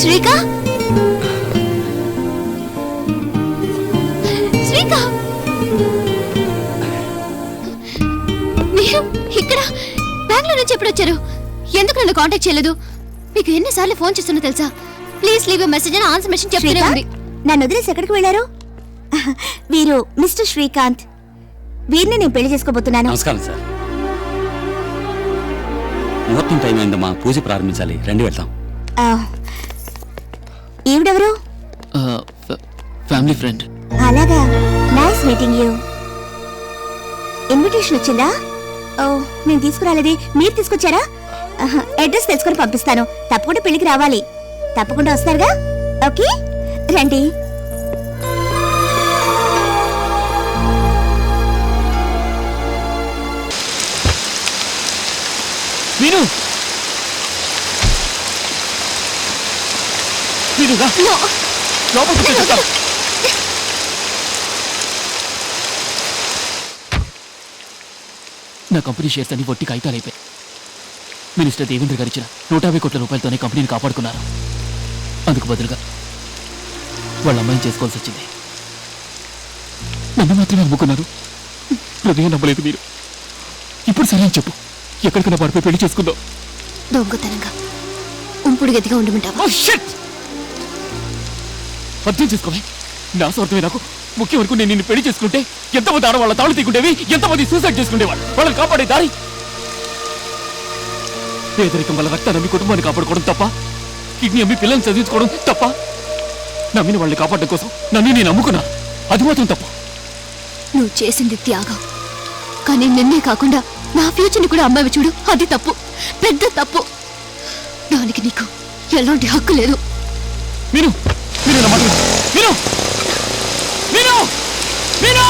శ్రీకా శ్రీకా మీరు ఇక్కడ బెంగళూరు నుంచి ఎప్పుడు వచ్చారు? ఎందుకు నన్ను కాంటాక్ట్ చేయలేదు? మీకు ఎన్నిసార్లు ఫోన్ చేస్తున్నా తెలుసా? ప్లీజ్ లీవ్ ఎ మెసేజ్ అని ఆన్సర్ మెసేజ్ చెప్తూనే ఉంది. నన్ను వదిలేసి ఎక్కడికి వెళ్ళారు? వీరు మిస్టర్ శ్రీకాంత్. వీరిని నేను పెళ్లి చేసుకోబోతున్నాను. నమస్కారం సార్. ముహూర్తం టైం అయిందమ్మా, పూజ ప్రారంభించాలి. రండి వెళ్తాం. ఈవిడెవరు? Family friend. అలాగా, నైస్ మీటింగ్ యూ. ఇన్విటేషన్ వచ్చిందా? ఓ, నేను తీసుకురాలేదే, మీరు తీసుకొచ్చారా? అడ్రస్ తెలుసుకొని పంపిస్తాను. తప్పకుండా పెళ్లికి రావాలి. తప్పకుండా వస్తారుగా? ఓకే, రండి. మీను నా కంపెనీ షేర్స్ అన్ని ఒట్టి కాగితాలైపోయాయి. మినిస్టర్ దేవేంద్ర గారు ఇచ్చిన 150 కోట్ల రూపాయలతోనే కంపెనీని కాపాడుకున్నారు. అందుకు బదులుగా వాళ్ళ అమ్మాయిని చేసుకోవాల్సి వచ్చింది. నన్ను మాత్రమే నమ్ముకున్నారు. హృదయం నమ్మలేదు మీరు. ఇప్పుడు సరే అని చెప్పు, ఎక్కడికైనా పడిపోయి పెళ్లి చేసుకుందాం. దొంగతనంగా ఉంపుడు గదిగా ఉండమంటావా? అర్థం చేసుకోవే, నా స్వార్థమే నాకు ముఖ్యం వరకు. నేను నిన్ను పెళ్లి చేసుకుంటే ఎంతమంది ఆడవాళ్ళ తాళు తీకుండేవి, ఎంతమంది సూసైడ్ చేసుకునేవాళ్ళు. వాళ్ళని కాపాడే దారి పేదరికం వల్ల రక్తాన్ని అమ్మి కుటుంబాన్ని కాపాడుకోవడం తప్ప, కిడ్నీ అమ్మి పిల్లల్ని చదివించుకోవడం తప్ప? నమ్మిన వాళ్ళని కాపాడడం కోసం నన్ను నేను అమ్ముకున్నా, అది మాత్రం తప్ప. నువ్వు చేసింది త్యాగం, కానీ నిన్నే కాకుండా నా ఫ్యూచర్ని కూడా అమ్మాయి చూడు, అది తప్పు, పెద్ద తప్పు. దానికి నీకు ఎలాంటి హక్కు లేదు. మీను, మీను నా మాట విను. మీను, మీను, మీను.